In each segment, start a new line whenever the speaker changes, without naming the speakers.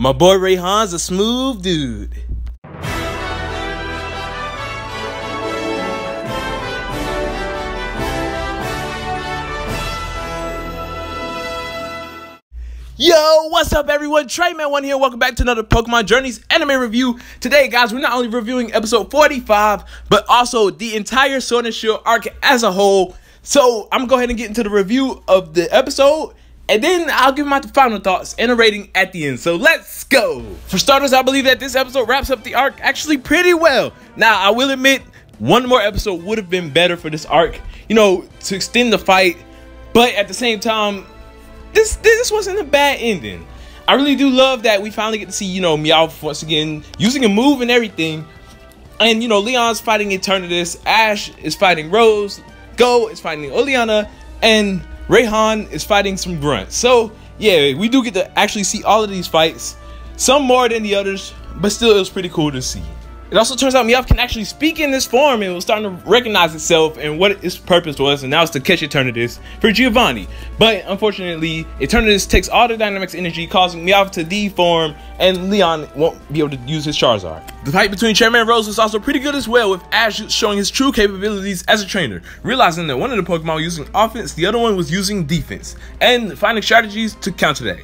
My boy Rayhan's a smooth dude. Yo, what's up everyone? TreyMan1 here. Welcome back to another Pokemon Journeys anime review. Today, guys, we're not only reviewing episode 45, but also the entire Sword and Shield arc as a whole. So, I'm gonna go ahead and get into the review of the episode, and then I'll give my final thoughts and a rating at the end. So, let's go! For starters, I believe that this episode wraps up the arc actually pretty well. Now, I will admit, one more episode would have been better for this arc, you know, to extend the fight, but at the same time, this wasn't a bad ending. I really do love that we finally get to see, you know, Meowth once again using a move and everything. And, you know, Leon's fighting Eternatus, Ash is fighting Rose, Go is fighting Oleana, and Rayhan is fighting some grunts. So, yeah, we do get to actually see all of these fights. Some more than the others, but still it was pretty cool to see. It also turns out Meowth can actually speak in this form and was starting to recognize itself and what its purpose was, and now it's to catch Eternatus for Giovanni. But unfortunately, Eternatus takes all the Dynamax energy, causing Meowth to deform, and Leon won't be able to use his Charizard. The fight between Chairman and Rose was also pretty good as well, with Ash showing his true capabilities as a trainer, realizing that one of the Pokemon was using offense, the other one was using defense, and finding strategies to counter that.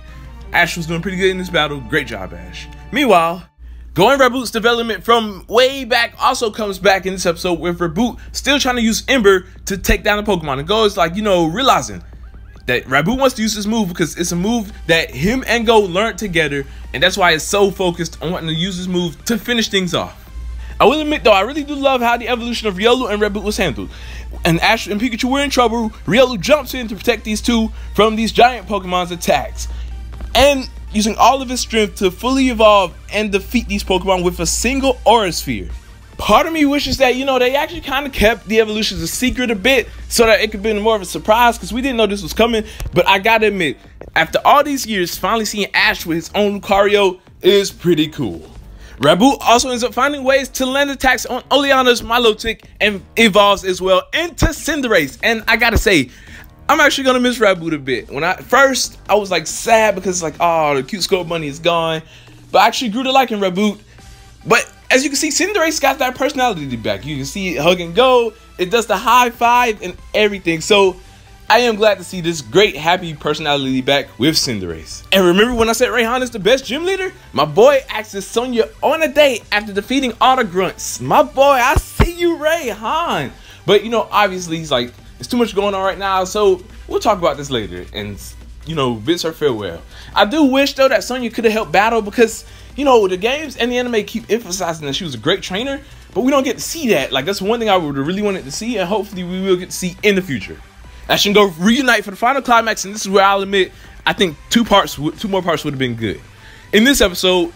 Ash was doing pretty good in this battle. Great job, Ash. Meanwhile, Go and Raboot's development from way back also comes back in this episode, with Raboot still trying to use Ember to take down the Pokemon. And Go is like, you know, realizing that Raboot wants to use this move because it's a move that him and Go learned together, and that's why it's so focused on wanting to use this move to finish things off. I will admit though, I really do love how the evolution of Riolu and Raboot was handled. And Ash and Pikachu were in trouble. Riolu jumps in to protect these two from these giant Pokemon's attacks, and using all of his strength to fully evolve and defeat these Pokemon with a single Aura Sphere. Part of me wishes that, you know, they actually kind of kept the evolutions a secret a bit so that it could be more of a surprise, because we didn't know this was coming. But I gotta admit, after all these years, finally seeing Ash with his own Lucario is pretty cool. Raboot also ends up finding ways to land attacks on Oleana's Milotic and evolves as well into Cinderace. And I gotta say, I'm actually gonna miss Raboot a bit. When I was like sad because it's like, oh, the cute Skull Bunny is gone. But I actually grew to liking Raboot. But as you can see, Cinderace got that personality back. You can see it hug and go. It does the high five and everything. So I am glad to see this great, happy personality back with Cinderace. And remember when I said Rayhan is the best gym leader? My boy asked Sonya on a date after defeating all the grunts. My boy, I see you, Rayhan. But, you know, obviously he's like, there's too much going on right now, so we'll talk about this later and, you know, bids her farewell. I do wish, though, that Sonya could have helped battle because, you know, the games and the anime keep emphasizing that she was a great trainer, but we don't get to see that. Like, that's one thing I would really wanted to see, and hopefully we will get to see in the future. Ash and Go reunite for the final climax, and this is where I'll admit, I think two more parts would have been good. In this episode,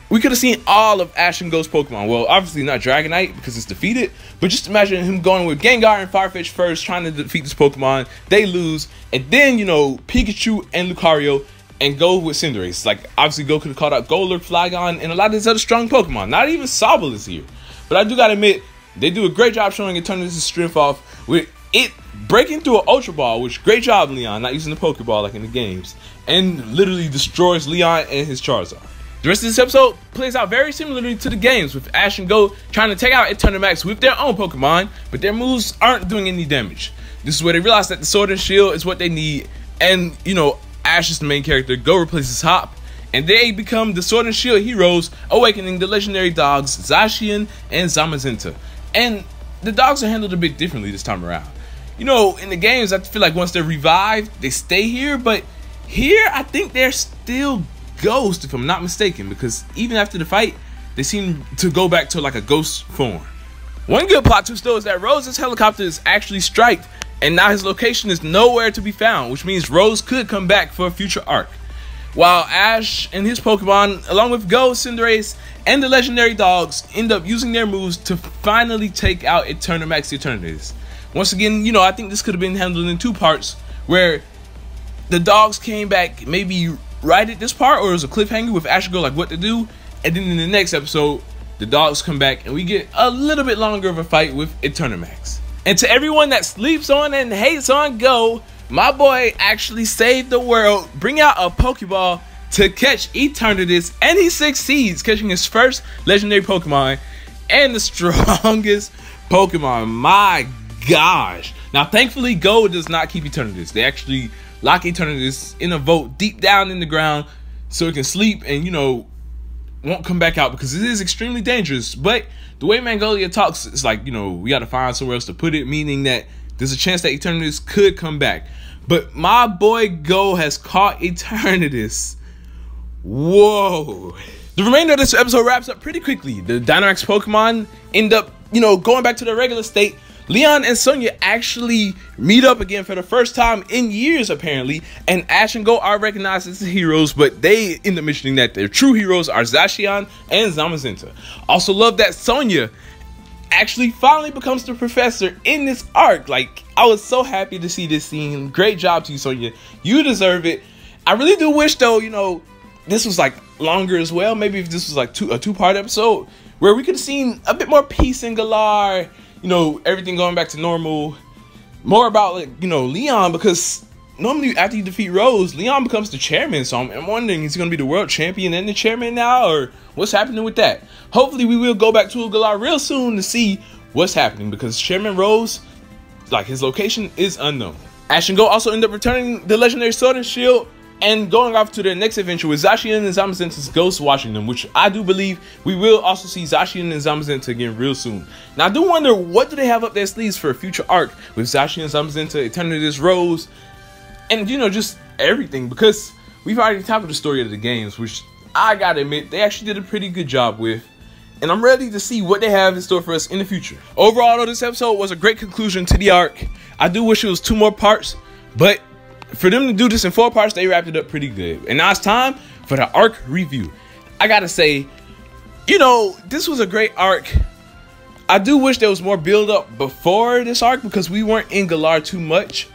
we could have seen all of Ash and Go's Pokemon. Well, obviously not Dragonite because it's defeated, but just imagine him going with Gengar and Farfetch first, trying to defeat this Pokemon. They lose, and then, you know, Pikachu and Lucario, and Go with Cinderace. Like, obviously Go could have called out Golurk, Flygon, and a lot of these other strong Pokemon. Not even Sobble is here. But I do gotta admit, they do a great job showing Eternatus' strength off with it breaking through an Ultra Ball, which great job, Leon, not using the Pokeball like in the games, and literally destroys Leon and his Charizard. The rest of this episode plays out very similarly to the games, with Ash and Go trying to take out Eternamax with their own Pokemon, but their moves aren't doing any damage. This is where they realize that the Sword and Shield is what they need, and, you know, Ash is the main character, Go replaces Hop, and they become the Sword and Shield heroes, awakening the legendary dogs Zacian and Zamazenta. And the dogs are handled a bit differently this time around. You know, in the games, I feel like once they're revived, they stay here, but here, I think they're still ghosts, if I'm not mistaken, because even after the fight, they seem to go back to like a ghost form. One good plot twist though is that Rose's helicopter is actually striked, and now his location is nowhere to be found, which means Rose could come back for a future arc. While Ash and his Pokemon, along with Go, Cinderace, and the legendary dogs, end up using their moves to finally take out Eternamax Eternatus. Once again, you know, I think this could have been handled in two parts, where the dogs came back maybe right at this part, or it was a cliffhanger with Ash and Go like what to do, and then in the next episode, the dogs come back and we get a little bit longer of a fight with Eternamax. And to everyone that sleeps on and hates on Go, my boy actually saved the world, bring out a Pokeball to catch Eternatus, and he succeeds, catching his first legendary Pokemon and the strongest Pokemon. My gosh. Now, thankfully, Go does not keep Eternatus. They actually lock Eternatus in a vault deep down in the ground so it can sleep and, you know, won't come back out because it is extremely dangerous. But the way Magnolia talks, it's like, you know, we got to find somewhere else to put it, meaning that there's a chance that Eternatus could come back. But my boy Go has caught Eternatus. Whoa. The remainder of this episode wraps up pretty quickly. The Dynamax Pokemon end up, you know, going back to their regular state. Leon and Sonia actually meet up again for the first time in years, apparently, and Ash and Go are recognized as the heroes, but they end up mentioning that their true heroes are Zacian and Zamazenta. Also love that Sonia actually finally becomes the professor in this arc. Like, I was so happy to see this scene. Great job to you, Sonia. You deserve it. I really do wish, though, you know, this was like longer as well. Maybe if this was like a two-part episode where we could have seen a bit more peace in Galar, you know, everything going back to normal. More about, like, you know, Leon, because normally after you defeat Rose, Leon becomes the chairman. So I'm wondering, is he going to be the world champion and the chairman now, or what's happening with that? Hopefully we will go back to Galar real soon to see what's happening, because Chairman Rose, like, his location is unknown. Ash and Go also end up returning the legendary Sword and Shield and going off to their next adventure with Zacian and Zamazenta's ghosts watching them, which I do believe we will also see Zacian and Zamazenta again real soon. Now, I do wonder, what do they have up their sleeves for a future arc with Zacian, Zamazenta, Eternatus, Rose, and, you know, just everything, because we've already tackled the story of the games, which I gotta admit, they actually did a pretty good job with, and I'm ready to see what they have in store for us in the future. Overall, though, this episode was a great conclusion to the arc. I do wish it was 2 more parts, but for them to do this in 4 parts, they wrapped it up pretty good. And now it's time for the arc review. I gotta say, you know, this was a great arc. I do wish there was more build up before this arc, because we weren't in Galar too much.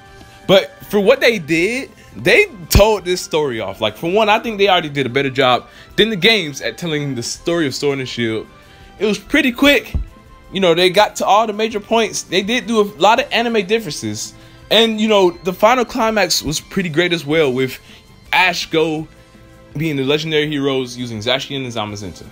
But for what they did, they told this story off. Like, for one, I think they already did a better job than the games at telling the story of Sword and Shield. It was pretty quick. You know, they got to all the major points. They did do a lot of anime differences. And, you know, the final climax was pretty great as well, with Ash, Go being the legendary heroes using Zacian and Zamazenta.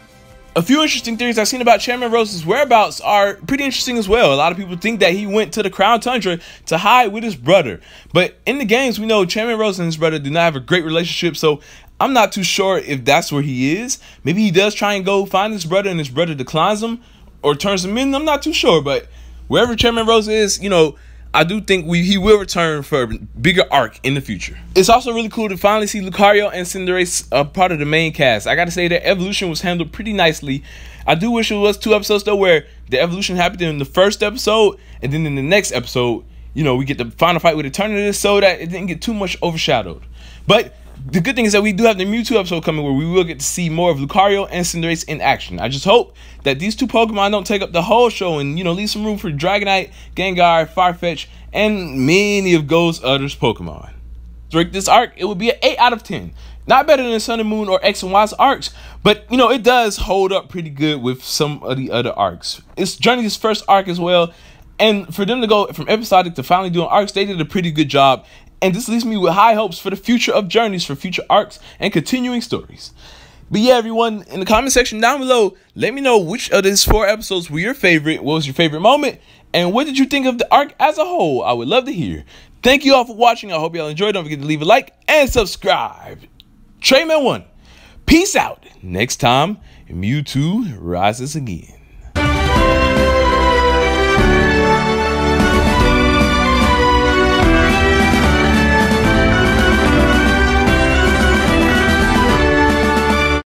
A few interesting theories I've seen about Chairman Rose's whereabouts are pretty interesting as well. A lot of people think that he went to the Crown Tundra to hide with his brother. But in the games, we know Chairman Rose and his brother do not have a great relationship, so I'm not too sure if that's where he is. Maybe he does try and go find his brother and his brother declines him or turns him in. I'm not too sure, but wherever Chairman Rose is, you know, I do think he will return for a bigger arc in the future. It's also really cool to finally see Lucario and Cinderace a part of the main cast. I gotta say, their evolution was handled pretty nicely. I do wish it was 2 episodes though, where the evolution happened in the first episode, and then in the next episode, you know, we get the final fight with Eternatus, so that it didn't get too much overshadowed. But the good thing is that we do have the Mewtwo episode coming, where we will get to see more of Lucario and Cinderace in action. I just hope that these 2 Pokemon don't take up the whole show and, you know, leave some room for Dragonite, Gengar, Farfetch, and many of Go's other Pokemon. To rate this arc, it would be an 8 out of 10. Not better than Sun and Moon or X and Y's arcs, but, you know, it does hold up pretty good with some of the other arcs. It's Journey's first arc as well, and for them to go from episodic to finally doing arcs, they did a pretty good job. And this leaves me with high hopes for the future of Journeys, for future arcs and continuing stories. But yeah, everyone, in the comment section down below, let me know which of these 4 episodes were your favorite, what was your favorite moment, and what did you think of the arc as a whole? I would love to hear. Thank you all for watching. I hope y'all enjoyed. Don't forget to leave a like and subscribe. TreyMan1, peace out. Next time, Mewtwo rises again.